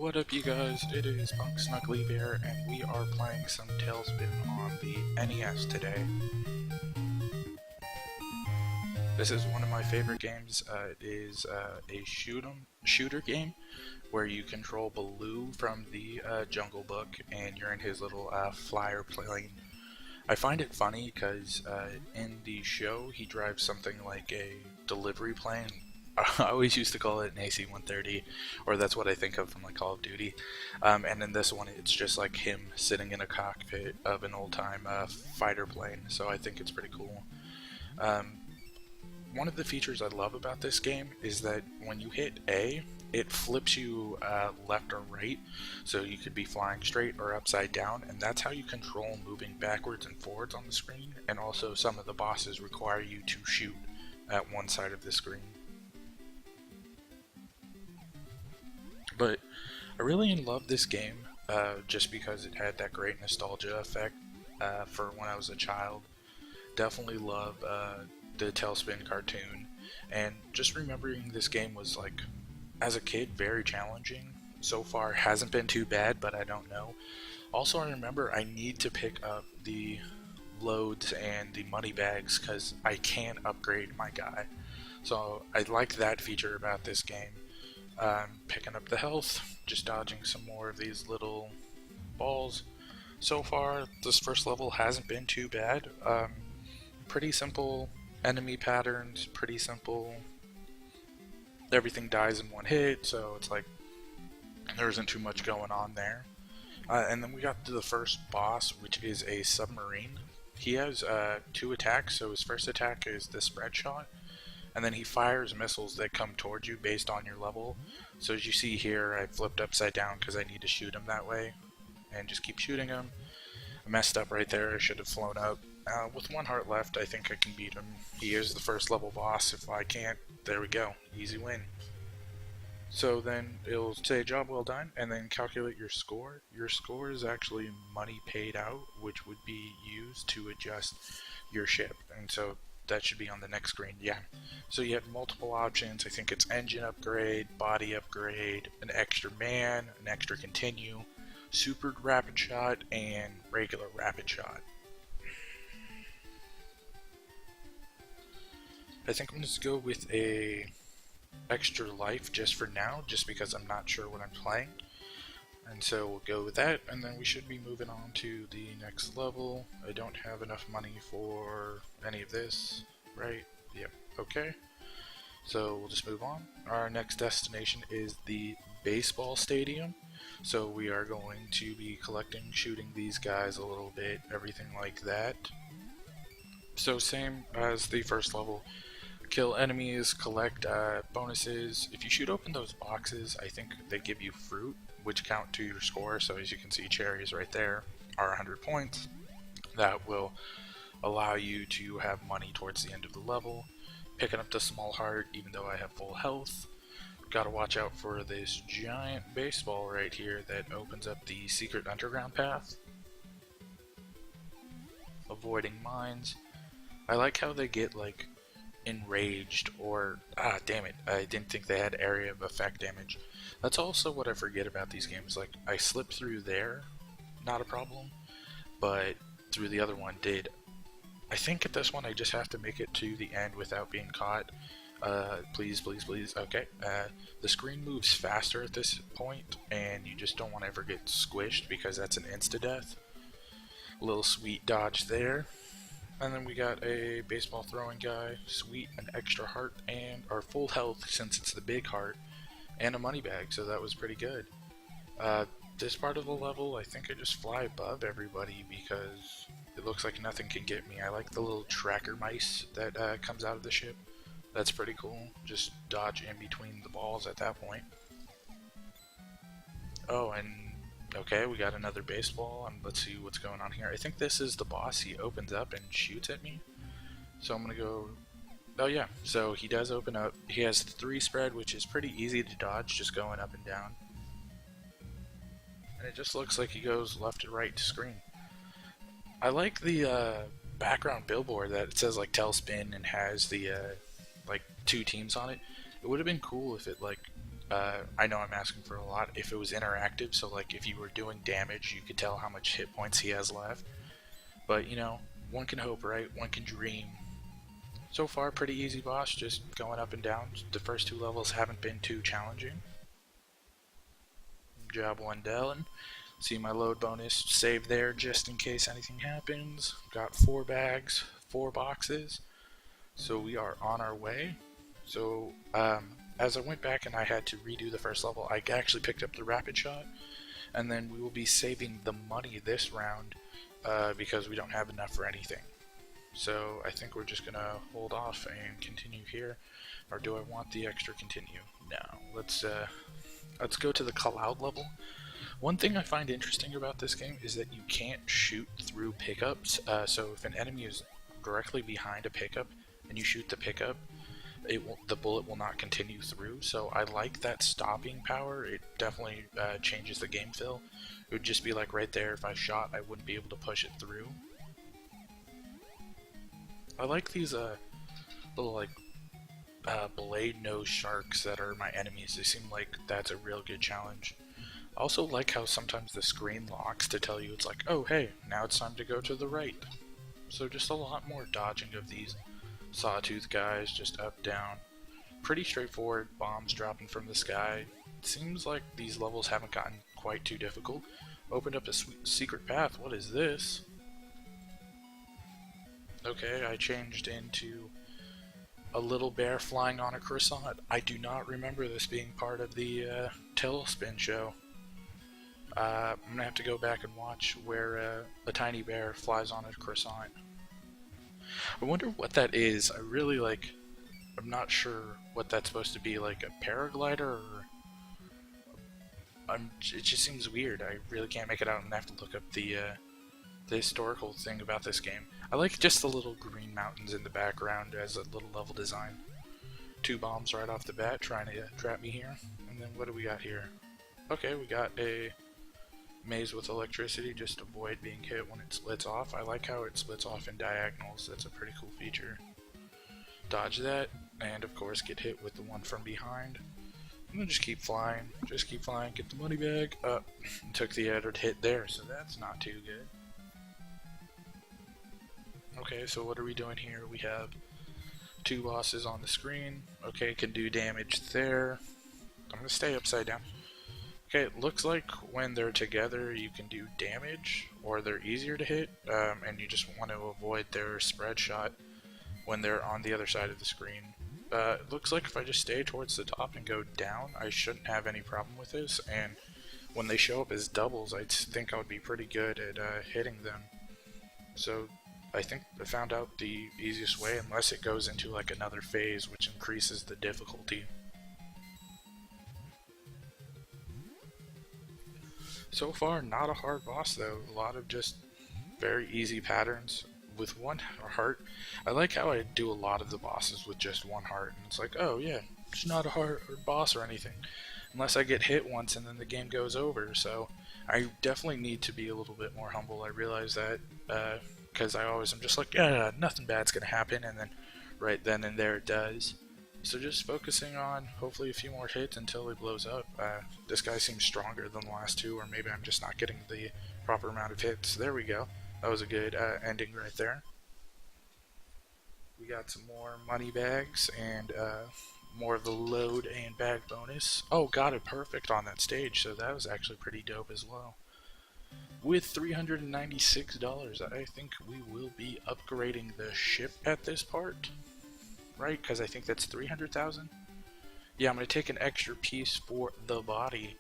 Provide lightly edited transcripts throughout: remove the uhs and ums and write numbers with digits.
What up, you guys? It is Punksnugglybear, and we are playing some Tailspin on the NES today. This is one of my favorite games. It is a shooter game where you control Baloo from the Jungle Book, and you're in his little flyer plane. I find it funny because in the show he drives something like a delivery plane. I always used to call it an AC-130, or that's what I think of from like Call of Duty. And in this one, it's just like him sitting in a cockpit of an old-time fighter plane. So I think it's pretty cool. One of the features I love about this game is that when you hit A, it flips you left or right, so you could be flying straight or upside down, and that's how you control moving backwards and forwards on the screen. And also some of the bosses require you to shoot at one side of the screen. But I really love this game just because it had that great nostalgia effect for when I was a child. Definitely love the Tailspin cartoon, and just remembering this game was, like, as a kid, very challenging. So far hasn't been too bad, but I don't know. Also, I remember I need to pick up the loads and the money bags because I can't upgrade my guy. So I like that feature about this game. Picking up the health, just dodging some more of these little balls. So far, this first level hasn't been too bad. Pretty simple enemy patterns, pretty simple. Everything dies in one hit, so it's like there isn't too much going on there. And then we got to the first boss, which is a submarine. He has two attacks, so his first attack is the spread shot, and then he fires missiles that come towards you based on your level. So as you see here, I flipped upside down because I need to shoot him that way, and just keep shooting him. I messed up right there. I should have flown up. With one heart left, I think I can beat him. He is the first level boss. If I can't, there we go. Easy win. So then it'll say job well done, and then calculate your score. Your score is actually money paid out, which would be used to adjust your ship. And so that should be on the next screen. Yeah. So you have multiple options. I think it's engine upgrade, body upgrade, an extra man, an extra continue, super rapid shot, and regular rapid shot. I think I'm just going to go with a extra life just for now, just because I'm not sure what I'm playing. And so we'll go with that, and then we should be moving on to the next level. I don't have enough money for any of this, right? Yep, okay. So we'll just move on. Our next destination is the baseball stadium. So we are going to be collecting, shooting these guys a little bit, everything like that. So same as the first level. Kill enemies, collect bonuses. If you shoot open those boxes, I think they give you fruit, which count to your score. So as you can see, cherries right there are 100 points. That will allow you to have money towards the end of the level. Picking up the small heart, even though I have full health. Gotta watch out for this giant baseball right here that opens up the secret underground path. Avoiding mines. I like how they get, like, enraged, or damn it, I didn't think they had area of effect damage. That's also what I forget about these games. Like, I slipped through there, not a problem, but through the other one did. I think at this one I just have to make it to the end without being caught. Please, please, please. Okay. The screen moves faster at this point, and you just don't want to ever get squished because that's an insta-death. A little sweet dodge there. And then we got a baseball throwing guy, sweet, an extra heart, and our full health since it's the big heart, and a money bag, so that was pretty good. This part of the level, I think I just fly above everybody because it looks like nothing can get me. I like the little tracker mice that comes out of the ship. That's pretty cool. Just dodge in between the balls at that point. Oh, and okay, we got another baseball, and let's see what's going on here. I think this is the boss. He opens up and shoots at me. So I'm gonna go... Oh yeah, so he does open up. He has 3 spread, which is pretty easy to dodge, just going up and down. And it just looks like he goes left to right to screen. I like the background billboard that it says like Tailspin and has the like 2 teams on it. It would have been cool if it like I know I'm asking for a lot. If it was interactive, so like if you were doing damage, you could tell how much hit points he has left. But you know, one can hope, right? One can dream. So far, pretty easy boss, just going up and down. The first two levels haven't been too challenging. Job one done. See my load bonus saved there just in case anything happens. Got 4 bags, 4 boxes. So we are on our way. So as I went back and I had to redo the first level, I actually picked up the rapid shot. And then we will be saving the money this round because we don't have enough for anything. So I think we're just gonna hold off and continue here. Or do I want the extra continue? No. Let's go to the call-out level. One thing I find interesting about this game is that you can't shoot through pickups. So if an enemy is directly behind a pickup and you shoot the pickup, the bullet will not continue through. So I like that stopping power. It definitely changes the game feel. It would just be like right there, if I shot, I wouldn't be able to push it through. I like these little like blade nose sharks that are my enemies. They seem like that's a real good challenge. I also like how sometimes the screen locks to tell you it's like, oh hey, now it's time to go to the right. So just a lot more dodging of these sawtooth guys, just up, down. Pretty straightforward, bombs dropping from the sky. It seems like these levels haven't gotten quite too difficult. Opened up a secret path. What is this? Okay, I changed into a little bear flying on a croissant. I do not remember this being part of the Tailspin show. I'm gonna have to go back and watch where a tiny bear flies on a croissant. I wonder what that is. I'm not sure what that's supposed to be, like a paraglider or... it just seems weird. I really can't make it out and have to look up the historical thing about this game. I like just the little green mountains in the background as a little level design. 2 bombs right off the bat trying to trap me here. And then what do we got here? Okay, we got a maze with electricity. Just avoid being hit when it splits off. I like how it splits off in diagonals. That's a pretty cool feature. Dodge that, and of course get hit with the one from behind. And then just keep flying. Just keep flying. Get the money bag. Took the added hit there, so that's not too good. Okay, so what are we doing here? We have 2 bosses on the screen. Okay, can do damage there. I'm gonna stay upside down. Okay, it looks like when they're together you can do damage, or they're easier to hit, and you just want to avoid their spread shot when they're on the other side of the screen. It looks like if I just stay towards the top and go down, I shouldn't have any problem with this, and when they show up as doubles, I think I would be pretty good at hitting them. So I think I found out the easiest way, unless it goes into like another phase which increases the difficulty. So far, not a hard boss though. A lot of just very easy patterns with 1 heart. I like how I do a lot of the bosses with just 1 heart, and it's like, oh yeah, it's not a hard boss or anything, unless I get hit once and then the game goes over. So I definitely need to be a little bit more humble. I realize that because I always am just like, yeah, nothing bad's gonna happen, and then right then and there it does. So just focusing on hopefully a few more hits until it blows up. This guy seems stronger than the last 2, or maybe I'm just not getting the proper amount of hits. There we go. That was a good ending right there. We got some more money bags and more of the load and bag bonus. Oh, got it perfect on that stage, so that was actually pretty dope as well. With $396, I think we will be upgrading the ship at this part. Right, because I think that's 300,000. Yeah, I'm going to take an extra piece for the body.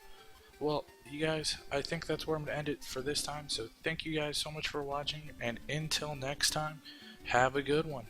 Well, you guys, I think that's where I'm going to end it for this time. So thank you guys so much for watching, and until next time, have a good one.